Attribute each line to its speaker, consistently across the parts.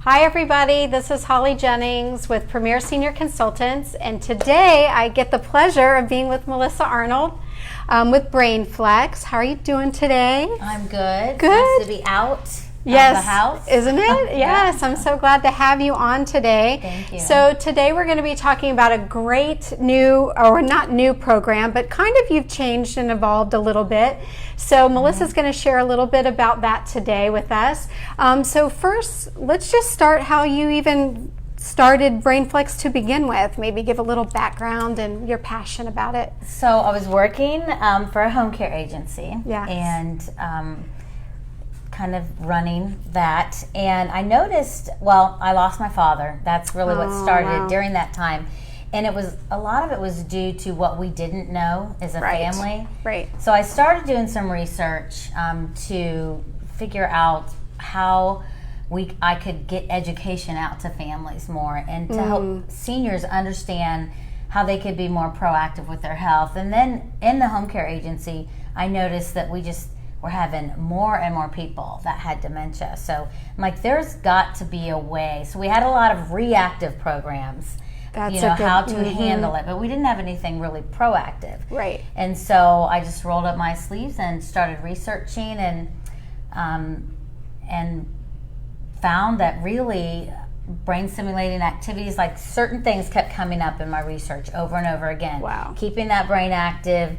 Speaker 1: Hi everybody, this is Holly Jennings with Premier Senior Consultants, and today I get the pleasure of being with Melissa Arnold with BrainFlex. How are you doing today?
Speaker 2: I'm good.
Speaker 1: Good.
Speaker 2: Nice to be out of the house.
Speaker 1: Isn't it? Yes, I'm so glad to have you on today.
Speaker 2: Thank you.
Speaker 1: So today we're going to be talking about a great new, or not new program, but kind of you've changed and evolved a little bit. So Melissa's going to share a little bit about that today with us. So first, let's just start how you even started BrainFlex to begin with. Maybe give a little background and your passion about it.
Speaker 2: So I was working for a home care agency.
Speaker 1: Yes.
Speaker 2: And kind of running that. And I noticed, I lost my father. That's really what started during that time. And a lot of it was due to what we didn't know as a family.
Speaker 1: Right.
Speaker 2: So I started doing some research to figure out how I could get education out to families more and to help seniors understand how they could be more proactive with their health. And then in the home care agency, I noticed that we're having more and more people that had dementia. So I'm like, there's got to be a way. So we had a lot of reactive programs. How to handle it, but we didn't have anything really proactive.
Speaker 1: Right.
Speaker 2: And so I just rolled up my sleeves and started researching and found that really brain stimulating activities, like certain things kept coming up in my research over and over again.
Speaker 1: Wow.
Speaker 2: Keeping that brain active,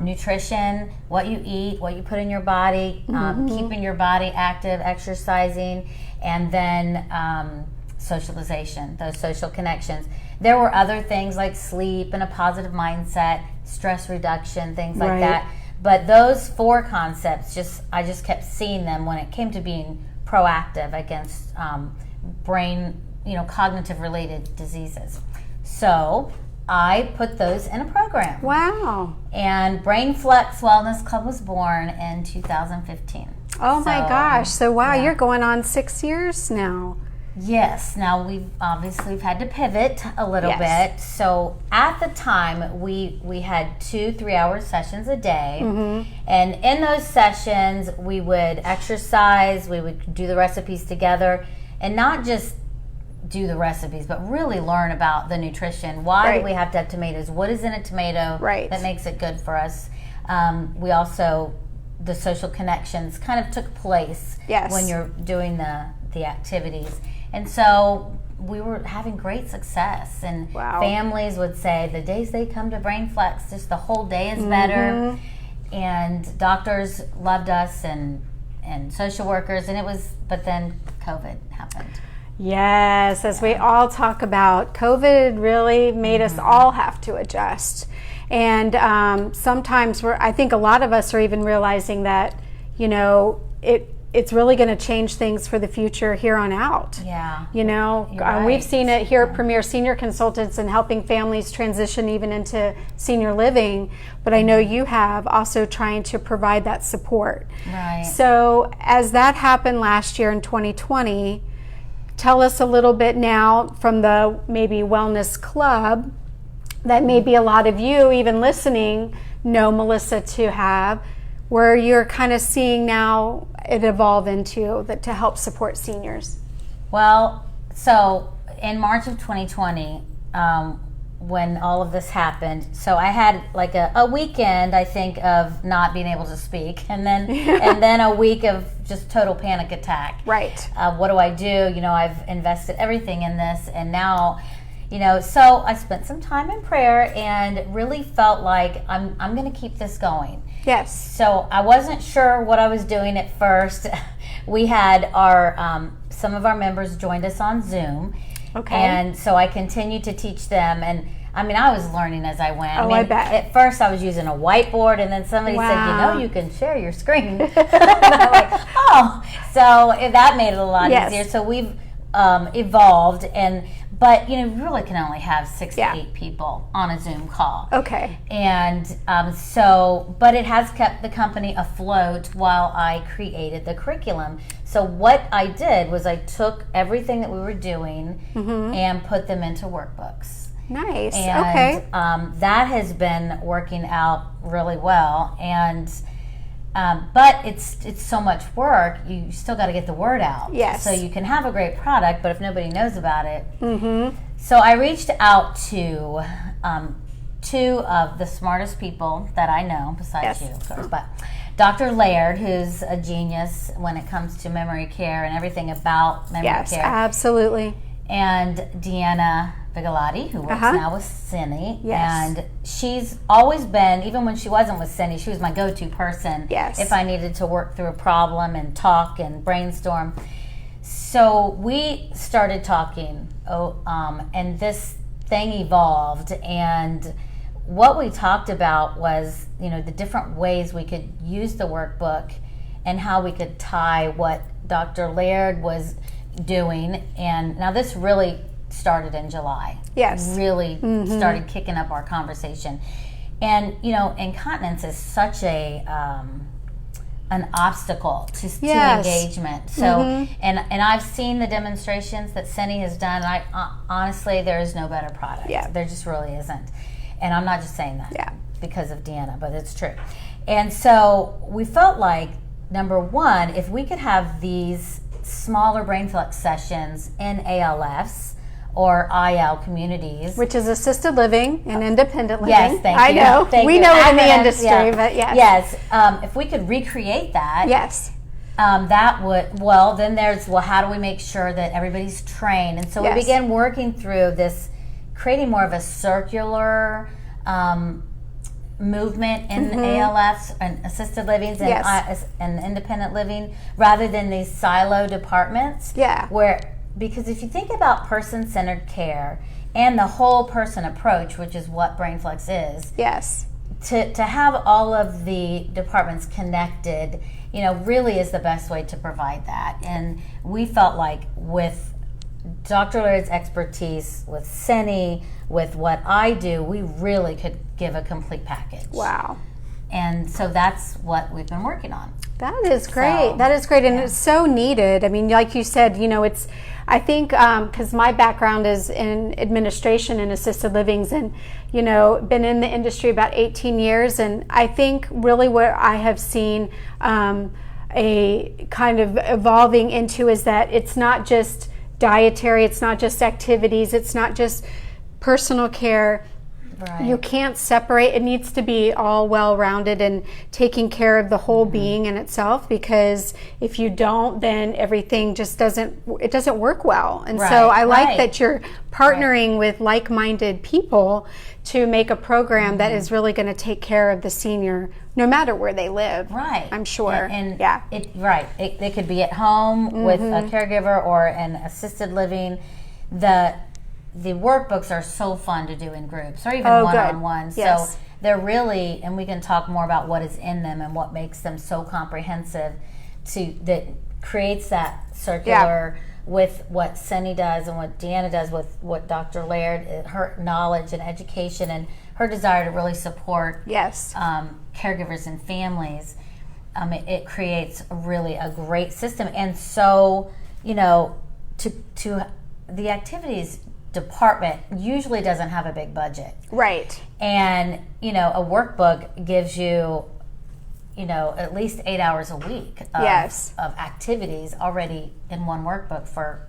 Speaker 2: nutrition, what you eat, what you put in your body, keeping your body active, exercising, and then socialization, those social connections. There were other things like sleep and a positive mindset, stress reduction, things like that. But those four concepts, I just kept seeing them when it came to being proactive against brain, cognitive related diseases. So I put those in a program.
Speaker 1: Wow.
Speaker 2: And BrainFlex Wellness Club was born in 2015.
Speaker 1: Oh my gosh. So you're going on 6 years now.
Speaker 2: Yes. Now we've had to pivot a little bit. So at the time we had 2 3-hour sessions a day. And in those sessions we would exercise, we would do the recipes together, and not just do the recipes, but really learn about the nutrition. Why do we have to have tomatoes? What is in a tomato that makes it good for us? We also, the social connections kind of took place when you're doing the activities. And so we were having great success, and families would say the days they come to BrainFlex, just the whole day is better. And doctors loved us, and social workers, but then COVID happened.
Speaker 1: Yes, as we all talk about, COVID really made us all have to adjust. And sometimes I think a lot of us are even realizing that, it's really going to change things for the future here on out.
Speaker 2: Yeah.
Speaker 1: We've seen it here at Premier Senior Consultants and helping families transition even into senior living, but I know you have also trying to provide that support.
Speaker 2: Right.
Speaker 1: So as that happened last year in 2020, tell us a little bit now from the maybe Wellness Club that maybe a lot of you even listening know Melissa to have, where you're kind of seeing now it evolve into to help support seniors.
Speaker 2: Well, so in March of 2020, when all of this happened, so I had like a weekend, I think, of not being able to speak, and then a week of just total panic attack.
Speaker 1: Right.
Speaker 2: What do I do? I've invested everything in this, and now, so I spent some time in prayer and really felt like I'm going to keep this going.
Speaker 1: Yes.
Speaker 2: So I wasn't sure what I was doing at first. We had some of our members joined us on Zoom.
Speaker 1: Okay.
Speaker 2: And so I continued to teach them, and I was learning as I went.
Speaker 1: I bet.
Speaker 2: At first I was using a whiteboard, and then somebody said, you can share your screen. And I'm like, oh. So that made it a lot easier. So we've evolved, but you really can only have 6 to 8 people on a Zoom call.
Speaker 1: Okay.
Speaker 2: And but it has kept the company afloat while I created the curriculum. So what I did was I took everything that we were doing and put them into workbooks.
Speaker 1: Nice.
Speaker 2: And that has been working out really well. And But it's so much work. You still got to get the word out.
Speaker 1: Yes.
Speaker 2: So you can have a great product, but if nobody knows about it. So I reached out to two of the smartest people that I know, besides you, of course, but Dr. Laird, who's a genius when it comes to memory care and everything about memory care.
Speaker 1: Yes, absolutely.
Speaker 2: And Deanna Vigalotti, who works now with Cine.
Speaker 1: Yes.
Speaker 2: And she's always been, even when she wasn't with Cine, she was my go-to person if I needed to work through a problem and talk and brainstorm. So we started talking, and this thing evolved. And what we talked about was, the different ways we could use the workbook and how we could tie what Dr. Laird was doing. And now this really started in July.
Speaker 1: Yes.
Speaker 2: Really started kicking up our conversation. And, incontinence is such an obstacle to engagement. So, and I've seen the demonstrations that Cine has done. And honestly, there is no better product.
Speaker 1: Yeah.
Speaker 2: There just really isn't. And I'm not just saying that because of Deanna, but it's true. And so we felt like, number one, if we could have these smaller BrainFlex sessions in ALFs or IL communities,
Speaker 1: which is assisted living and independent living.
Speaker 2: Yes, thank you.
Speaker 1: I know. We know it in the industry, but
Speaker 2: yes. If we could recreate that, that would, then there's, how do we make sure that everybody's trained? And so we began working through this, creating more of a circular movement in ALFs and assisted livings and independent living, rather than these silo departments. Because if you think about person-centered care and the whole person approach, which is what BrainFlex is, to have all of the departments connected, really is the best way to provide that. And we felt like with Dr. Laird's expertise, with Cine, with what I do, we really could give a complete package.
Speaker 1: Wow.
Speaker 2: And so that's what we've been working on.
Speaker 1: That is great. That is great. And it's so needed. I mean, like you said, it's, I think, because my background is in administration and assisted livings, and, been in the industry about 18 years. And I think really what I have seen a kind of evolving into is that it's not just dietary, it's not just activities, it's not just personal care. You can't separate. It needs to be all well-rounded and taking care of the whole being in itself, because if you don't, then everything just doesn't work well. And so I like that you're partnering with like-minded people to make a program that is really going to take care of the senior no matter where they live. I'm sure. They could be at home with a caregiver or an assisted living. The workbooks are so fun to do in groups or even one-on-one. So they're really, and we can talk more about what is in them and what makes them so comprehensive, that creates that circular with what Cine does and what Deanna does with what Dr. Laird, her knowledge and education and her desire to really support caregivers and families. It creates really a great system. And so, to the activities department usually doesn't have a big budget. And, a workbook gives you, at least 8 hours a week of activities already in one workbook for,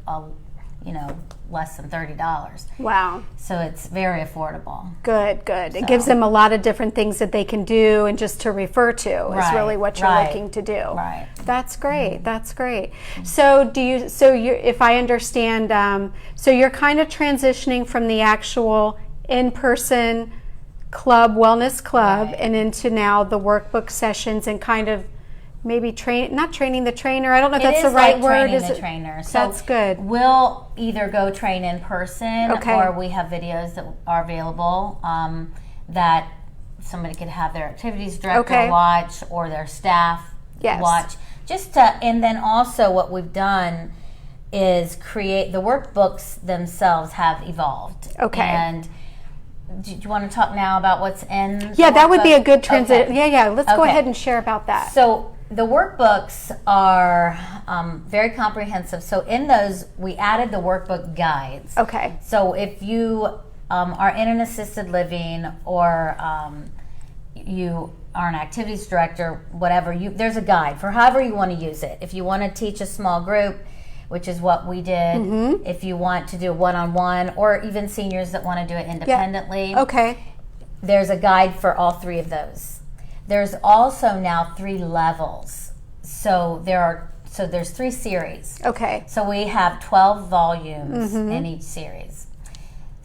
Speaker 1: less than $30. Wow.
Speaker 2: So it's very affordable.
Speaker 1: Good. It gives them a lot of different things that they can do, and just to refer to is really what you're looking to do. That's great. That's great. So if I understand, so you're kind of transitioning from the actual in-person wellness club and into now the workbook sessions, and kind of maybe not training the trainer. I don't know if that's the right word.
Speaker 2: Is it trainer? So
Speaker 1: that's good.
Speaker 2: We'll either go train in person, or we have videos that are available that somebody could have their activities director watch, or their staff watch. And then also what we've done is create the workbooks themselves have evolved. And do you want to talk now about what's in the
Speaker 1: that would be a good transition. Let's go ahead and share about that.
Speaker 2: So the workbooks are very comprehensive. So in those, we added the workbook guides. So if you are in an assisted living, or you are an activities director, whatever, there's a guide for however you want to use it. If you want to teach a small group, which is what we did, if you want to do a one-on-one, or even seniors that want to do it independently, there's a guide for all 3 of those. There's also now 3 levels. So there's 3 series. So we have 12 volumes in each series.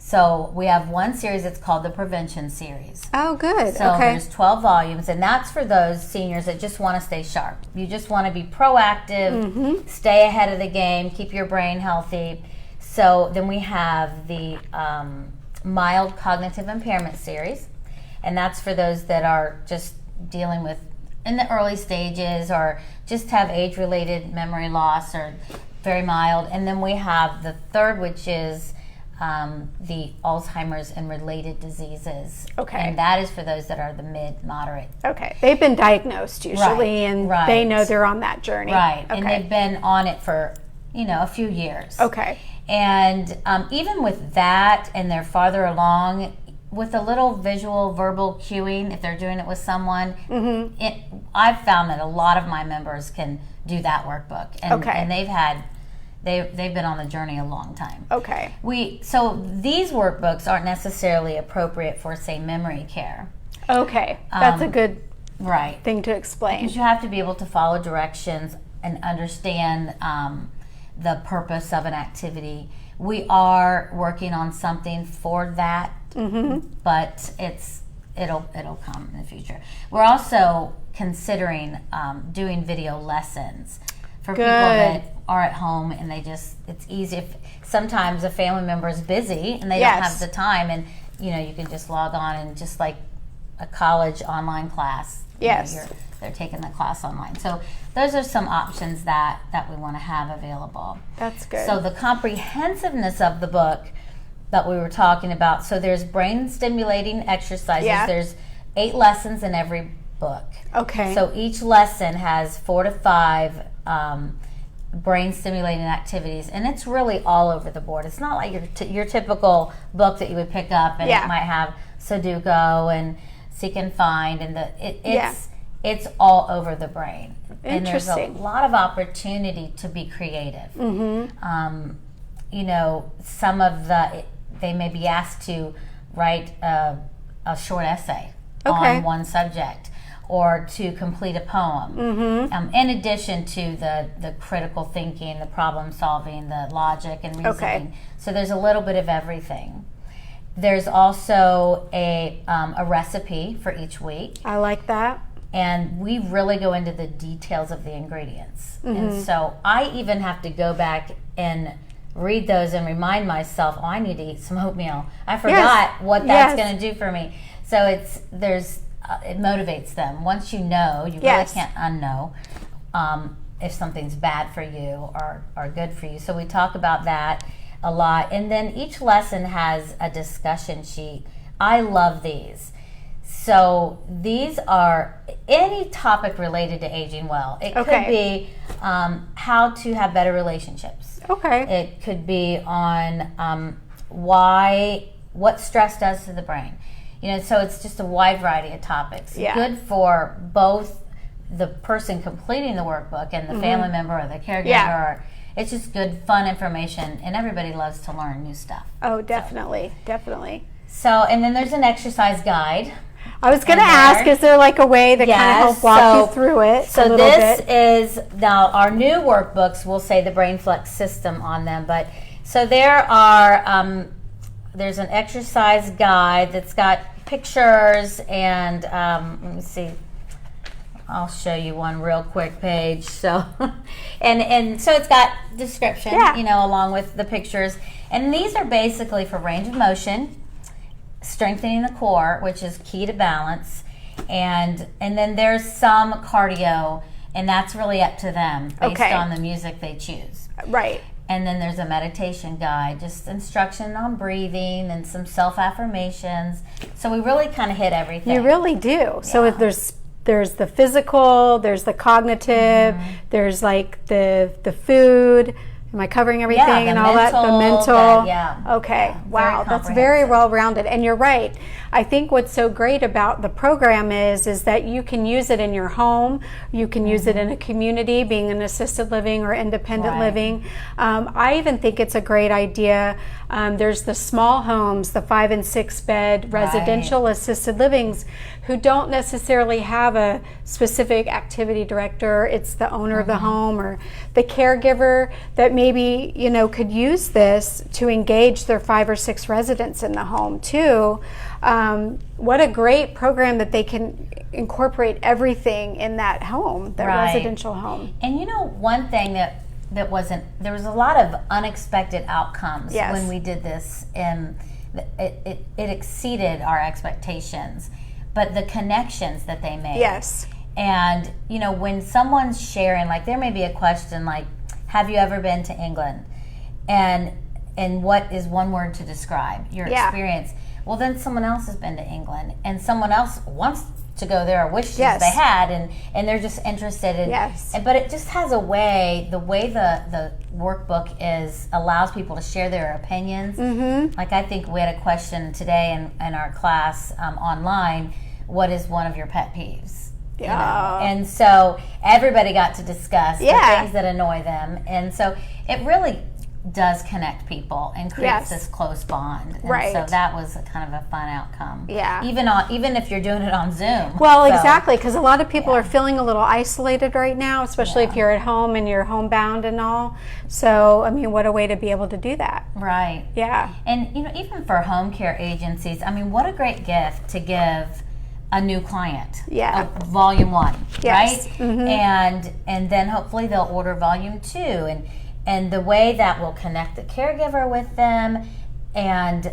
Speaker 2: So we have one series that's called the Prevention Series.
Speaker 1: Oh, good.
Speaker 2: So there's 12 volumes, and that's for those seniors that just want to stay sharp. You just want to be proactive, stay ahead of the game, keep your brain healthy. So then we have the Mild Cognitive Impairment Series, and that's for those that are just dealing with in the early stages or just have age-related memory loss or very mild. And then we have the third, which is the Alzheimer's and related diseases. And that is for those that are the mid-moderate.
Speaker 1: They've been diagnosed usually, and they know they're on that journey.
Speaker 2: And they've been on it for, a few years. And even with that, and they're farther along, with a little visual, verbal cueing, if they're doing it with someone, I've found that a lot of my members can do that workbook. And they've been on the journey a long time. So these workbooks aren't necessarily appropriate for, say, memory care.
Speaker 1: That's a good thing to explain.
Speaker 2: Because you have to be able to follow directions and understand the purpose of an activity. We are working on something for that, but it'll come in the future. We're also considering doing video lessons for people that are at home, and it's easy. If sometimes a family member is busy and they don't have the time, and you can just log on, and just like a college online class, they're taking the class online. So those are some options that we want to have available.
Speaker 1: That's good.
Speaker 2: So the comprehensiveness of the book that we were talking about, so there's brain stimulating exercises. There's 8 lessons in every book. So each lesson has 4 to 5 brain stimulating activities, and it's really all over the board. It's not like your typical book that you would pick up, and it might have Sudoku and Seek and Find, and it's all over the brain. And there's a lot of opportunity to be creative. Some of they may be asked to write a short essay on one subject, or to complete a poem, in addition to the critical thinking, the problem solving, the logic and reasoning. So there's a little bit of everything. There's also a recipe for each week.
Speaker 1: I like that.
Speaker 2: And we really go into the details of the ingredients. And so I even have to go back and read those and remind myself, I need to eat some oatmeal. I forgot what that's going to do for me. So it motivates them. Once you know, you really can't unknow if something's bad for you or good for you. So we talk about that a lot. And then each lesson has a discussion sheet. I love these. So these are any topic related to aging well. It could be how to have better relationships. It could be on what stress does to the brain. So it's just a wide variety of topics. Good for both the person completing the workbook and the family member or the caregiver. It's just good, fun information, and everybody loves to learn new stuff.
Speaker 1: Oh, definitely, definitely.
Speaker 2: So, and then there's an exercise guide.
Speaker 1: I was going to ask, is there like a way to kind of help walk you through it?
Speaker 2: So this is, now our new workbooks will say the BrainFlex system on them, but so there are, there's an exercise guide that's got pictures and, let me see, I'll show you one real quick page. So, and so it's got description, along with the pictures. And these are basically for range of motion, strengthening the core, which is key to balance, and then there's some cardio, and that's really up to them based on the music they choose. And then there's a meditation guide, just instruction on breathing and some self-affirmations. So we really kind of hit everything.
Speaker 1: You really do. So if there's the physical, there's the cognitive, there's like the food, Am I covering everything
Speaker 2: the
Speaker 1: and all that? The mental. Okay.
Speaker 2: Yeah,
Speaker 1: wow. That's very well rounded. And you're right. I think what's so great about the program is that you can use it in your home. You can use it in a community, being in assisted living or independent living. I even think it's a great idea. There's the small homes, the 5 and 6 bed residential assisted livings, who don't necessarily have a specific activity director. It's the owner of the home or the caregiver that maybe, could use this to engage their 5 or 6 residents in the home too. What a great program that they can incorporate everything in that home, that residential home.
Speaker 2: And one thing that there was a lot of unexpected outcomes when we did this, and it exceeded our expectations. But the connections that they made.
Speaker 1: Yes.
Speaker 2: And, when someone's sharing, like there may be a question like, have you ever been to England? And what is one word to describe your experience? Well, then someone else has been to England and someone else wants to go there or wishes they had, and they're just interested in but it just has a way, the way the workbook allows people to share their opinions. Like I think we had a question today in our class online, what is one of your pet peeves? And so everybody got to discuss the things that annoy them, and so it really does connect people and creates this close bond. And so that was kind of a fun outcome. Yeah. Even if you're doing it on Zoom.
Speaker 1: Well, exactly, because a lot of people are feeling a little isolated right now, especially if you're at home and you're homebound and all. So, I mean, what a way to be able to do that.
Speaker 2: Right.
Speaker 1: Yeah.
Speaker 2: And, even for home care agencies, I mean, what a great gift to give a new client.
Speaker 1: Yeah.
Speaker 2: Volume 1,
Speaker 1: yes.
Speaker 2: right? And then hopefully they'll order volume 2, and the way that will connect the caregiver with them, and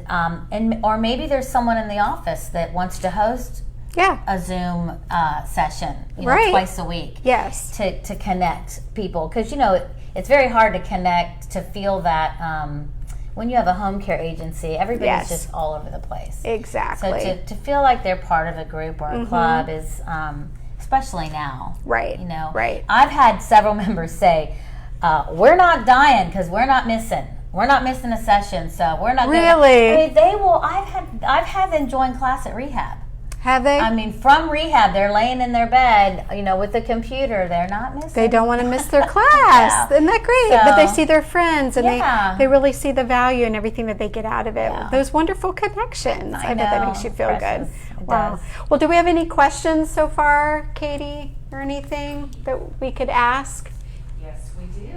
Speaker 2: or maybe there's someone in the office that wants to host a Zoom session, twice a week.
Speaker 1: Yes.
Speaker 2: To connect people, because it's very hard to connect, to feel that when you have a home care agency, everybody's just all over the place.
Speaker 1: Exactly.
Speaker 2: So to feel like they're part of a group or a club is, especially now.
Speaker 1: Right. Right.
Speaker 2: I've had several members say, we're not dying because we're not missing a session, so we're not
Speaker 1: really.
Speaker 2: I mean, they will. I've had them join class at rehab.
Speaker 1: Have they?
Speaker 2: I mean, from rehab, they're laying in their bed, with the computer. They're not missing.
Speaker 1: They don't want to miss their class. Isn't that great? But they see their friends, and they really see the value and everything that they get out of it. Those wonderful connections. I bet that makes you feel good. Wow. Well, do we have any questions so far, Katie, or anything that we could ask?
Speaker 3: Yes, we do.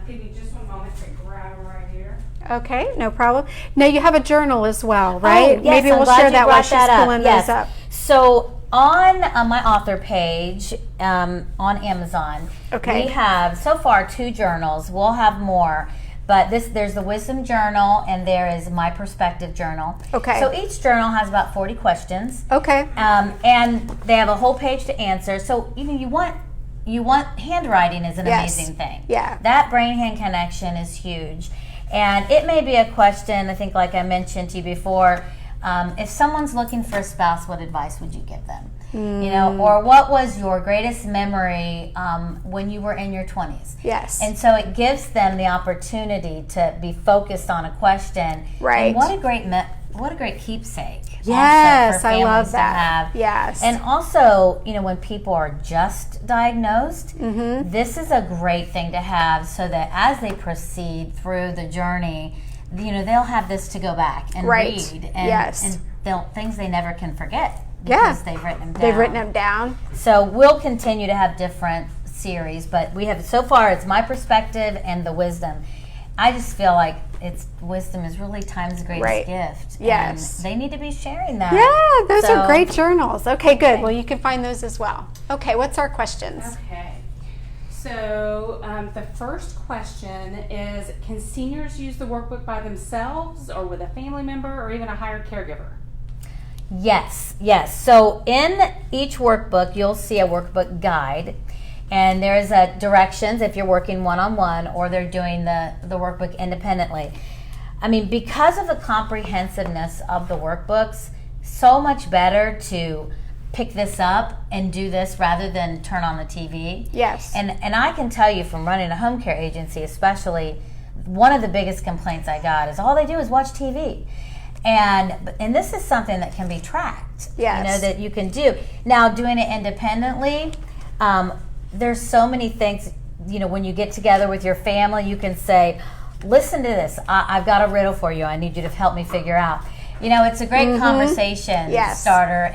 Speaker 3: Give me just one moment to grab right here.
Speaker 1: Okay, no problem. Now you have a journal as well, right?
Speaker 2: Oh, yes,
Speaker 1: maybe we'll share that while she's pulling those up.
Speaker 2: So on my author page on Amazon, we have so far 2 journals. We'll have more. But there's the Wisdom Journal, and there is My Perspective Journal. Okay. So each journal has about 40 questions.
Speaker 1: Okay.
Speaker 2: And they have a whole page to answer. So you want handwriting is an amazing thing.
Speaker 1: Yeah.
Speaker 2: That brain-hand connection is huge. And it may be a question, I think like I mentioned to you before, if someone's looking for a spouse, what advice would you give them? Or what was your greatest memory when you were in your 20s?
Speaker 1: Yes.
Speaker 2: And so it gives them the opportunity to be focused on a question.
Speaker 1: Right.
Speaker 2: And what a great keepsake.
Speaker 1: Yes, I love that. Yes.
Speaker 2: And also, when people are just diagnosed, this is a great thing to have, so that as they proceed through the journey, they'll have this to go back and read. And things they never can forget. Because they've written them down.
Speaker 1: They've written them down.
Speaker 2: So we'll continue to have different series, but we have, so far, it's My Perspective and the Wisdom. I just feel like wisdom is really time's greatest gift.
Speaker 1: Yes.
Speaker 2: And they need to be sharing that.
Speaker 1: Yeah, those are great journals. Okay, good. Well, you can find those as well. Okay, what's our questions?
Speaker 3: Okay. So the first question is, can seniors use the workbook by themselves or with a family member or even a hired caregiver?
Speaker 2: Yes. So in each workbook, you'll see a workbook guide. And there's directions if you're working one-on-one or they're doing the workbook independently. I mean, because of the comprehensiveness of the workbooks, so much better to pick this up and do this rather than turn on the TV.
Speaker 1: Yes.
Speaker 2: And I can tell you from running a home care agency especially, one of the biggest complaints I got is all they do is watch TV. And this is something that can be tracked.
Speaker 1: Yes.
Speaker 2: You know, that you can do. Now, doing it independently, there's so many things, you know, when you get together with your family, you can say, listen to this. I've got a riddle for you. I need you to help me figure out. You know, it's a great conversation starter.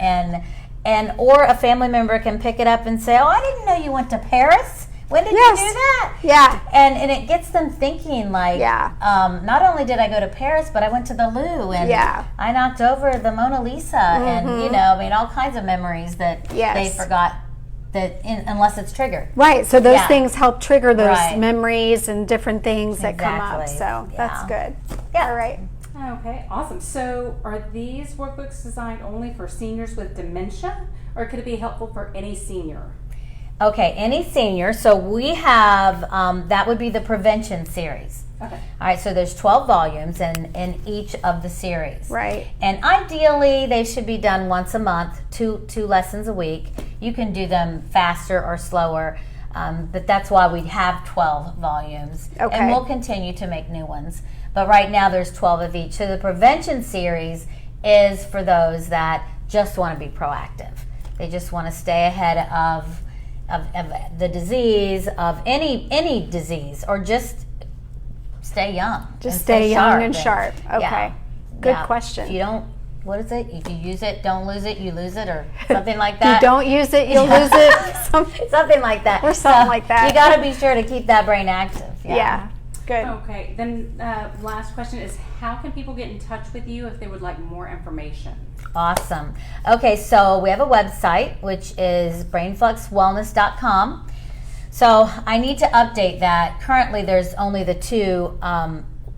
Speaker 2: Or a family member can pick it up and say, oh, I didn't know you went to Paris. When did you do that?
Speaker 1: Yeah.
Speaker 2: And it gets them thinking like, not only did I go to Paris, but I went to the Louvre and I knocked over the Mona Lisa and, you know, I mean, all kinds of memories that they forgot unless it's triggered.
Speaker 1: Right. So those things help trigger those memories and different things that come up. So that's good. Yeah. All right.
Speaker 3: Okay, awesome. So are these workbooks designed only for seniors with dementia, or could it be helpful for any senior?
Speaker 2: Okay, any senior. So we have, that would be the prevention series.
Speaker 3: Okay.
Speaker 2: All right, so there's 12 volumes in each of the series.
Speaker 1: Right.
Speaker 2: And ideally, they should be done once a month, two lessons a week. You can do them faster or slower, but that's why we have 12 volumes.
Speaker 1: Okay.
Speaker 2: And we'll continue to make new ones. But right now, there's 12 of each. So the prevention series is for those that just want to be proactive. They just want to stay ahead of the disease, of any disease, or just stay young.
Speaker 1: Just stay young and sharp. Okay. Good question.
Speaker 2: If you don't, what is it? If you use it, don't lose it, you lose it, or something like that.
Speaker 1: If you don't use it, you'll lose it.
Speaker 2: Something like that.
Speaker 1: Or something like that.
Speaker 2: You got to be sure to keep that brain active.
Speaker 1: Yeah. Good.
Speaker 3: Okay, then last question is, how can people get in touch with you if they would like more information?
Speaker 2: Awesome. Okay, so we have a website, which is brainflexwellness.com. So I need to update that. Currently, there's only the 2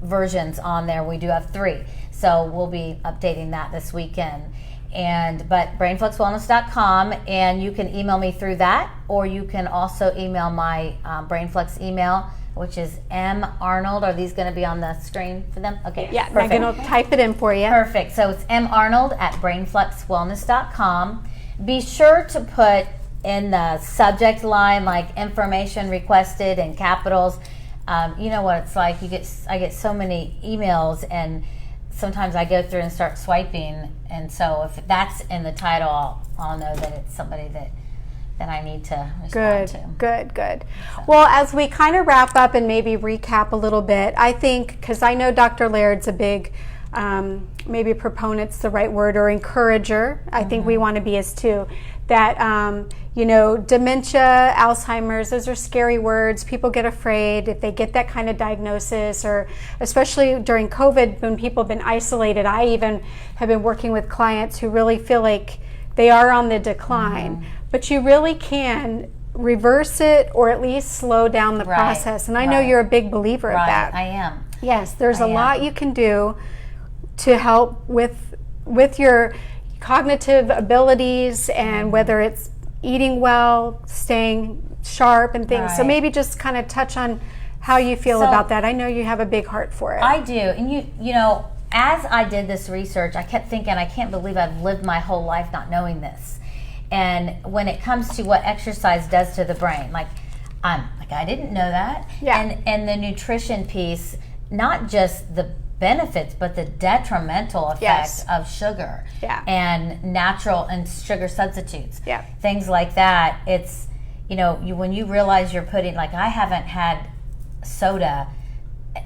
Speaker 2: versions on there. We do have 3. So we'll be updating that this weekend. But brainflexwellness.com, and you can email me through that, or you can also email my BrainFlex email, which is M. Arnold. Are these going to be on the screen for them? Okay.
Speaker 1: Yeah, I'm going to type it in for you.
Speaker 2: Perfect. So it's M. Arnold at brainflexwellness.com. Be sure to put in the subject line like information requested in capitals. You know what it's like. I get so many emails, and sometimes I go through and start swiping. And so if that's in the title, I'll know that it's somebody that I need to respond to.
Speaker 1: Good. Well, as we kind of wrap up and maybe recap a little bit, I think, because I know Dr. Laird's a big, maybe proponent's the right word, or encourager. I think we want to be as too. That, you know, dementia, Alzheimer's, those are scary words. People get afraid if they get that kind of diagnosis, or especially during COVID when people have been isolated. I even have been working with clients who really feel like they are on the decline. But you really can reverse it, or at least slow down the process. And I know you're a big believer of that.
Speaker 2: I am.
Speaker 1: Yes, there's a lot you can do to help with your cognitive abilities, and whether it's eating well, staying sharp and things. So maybe just kind of touch on how you feel about that. I know you have a big heart for it.
Speaker 2: I do. And you know, as I did this research, I kept thinking, I can't believe I've lived my whole life not knowing this. And when it comes to what exercise does to the brain, I didn't know that.
Speaker 1: Yeah.
Speaker 2: And the nutrition piece, not just the benefits, but the detrimental effect of sugar and natural and sugar substitutes. Yeah. Things like that. It's, you know, when you realize you're putting, like, I haven't had soda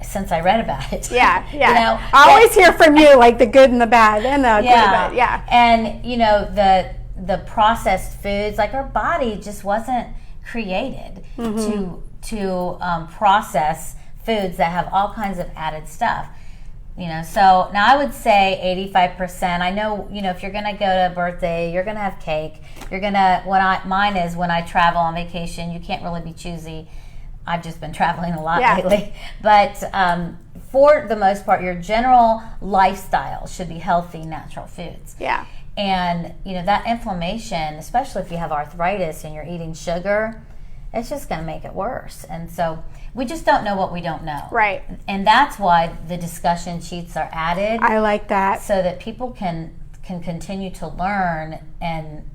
Speaker 2: since I read about it.
Speaker 1: Yeah.
Speaker 2: You know,
Speaker 1: I always hear from you, like, the good and the bad and the good and bad.
Speaker 2: And, you know, the processed foods, like, our body just wasn't created to process foods that have all kinds of added stuff. You know, so now I would say 85%. I know, you know, if you're going to go to a birthday, you're going to have cake. You're going to, mine is when I travel on vacation, you can't really be choosy. I've just been traveling a lot lately. But for the most part, your general lifestyle should be healthy, natural foods. Yeah. And, you know, that inflammation, especially if you have arthritis and you're eating sugar, it's just going to make it worse. And so we just don't know what we don't know. Right. And that's why the discussion sheets are added.
Speaker 1: I like that.
Speaker 2: So that people can continue to learn and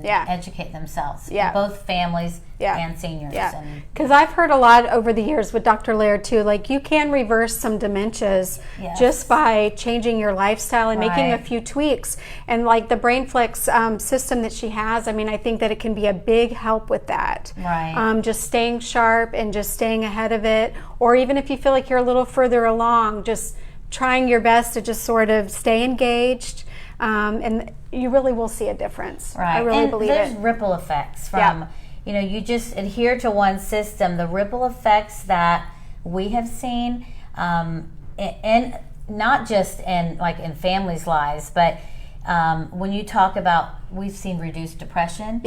Speaker 2: educate themselves.
Speaker 1: Yeah.
Speaker 2: Both families
Speaker 1: Yeah.
Speaker 2: and seniors.
Speaker 1: Yeah, because I've heard a lot over the years with Dr. Laird too, like you can reverse some dementias just by changing your lifestyle and making a few tweaks. And like the BrainFlex system that she has, I mean, I think that it can be a big help with that.
Speaker 2: Right.
Speaker 1: Just staying sharp and just staying ahead of it. Or even if you feel like you're a little further along, just trying your best to just sort of stay engaged. And you really will see a difference.
Speaker 2: Right.
Speaker 1: I really believe
Speaker 2: there's
Speaker 1: it.
Speaker 2: ripple effects from, you just adhere to one system. The ripple effects that we have seen, and not just in families' lives, but when you talk about, we've seen reduced depression,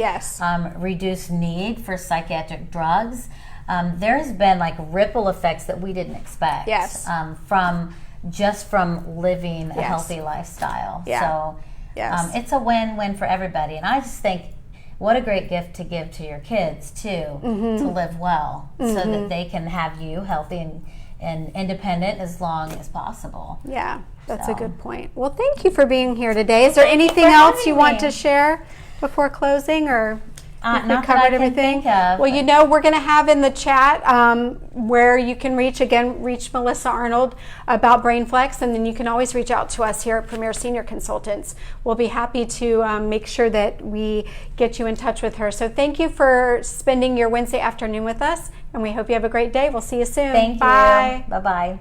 Speaker 2: reduced need for psychiatric drugs. There's been ripple effects that we didn't expect. From living a healthy lifestyle. So it's a win-win for everybody. And I just think what a great gift to give to your kids too, to live well, so that they can have you healthy and independent as long as possible.
Speaker 1: Yeah, that's a good point. Well, thank you for being here today. Is there anything else you want to share before closing, or
Speaker 2: not
Speaker 1: covered
Speaker 2: that I can
Speaker 1: everything?
Speaker 2: think of.
Speaker 1: Well, we're going to have in the chat where you can reach Melissa Arnold about BrainFlex, and then you can always reach out to us here at Premier Senior Consultants. We'll be happy to make sure that we get you in touch with her. So thank you for spending your Wednesday afternoon with us, and we hope you have a great day. We'll see you soon.
Speaker 2: Thank you.
Speaker 1: Bye.
Speaker 2: Bye-bye.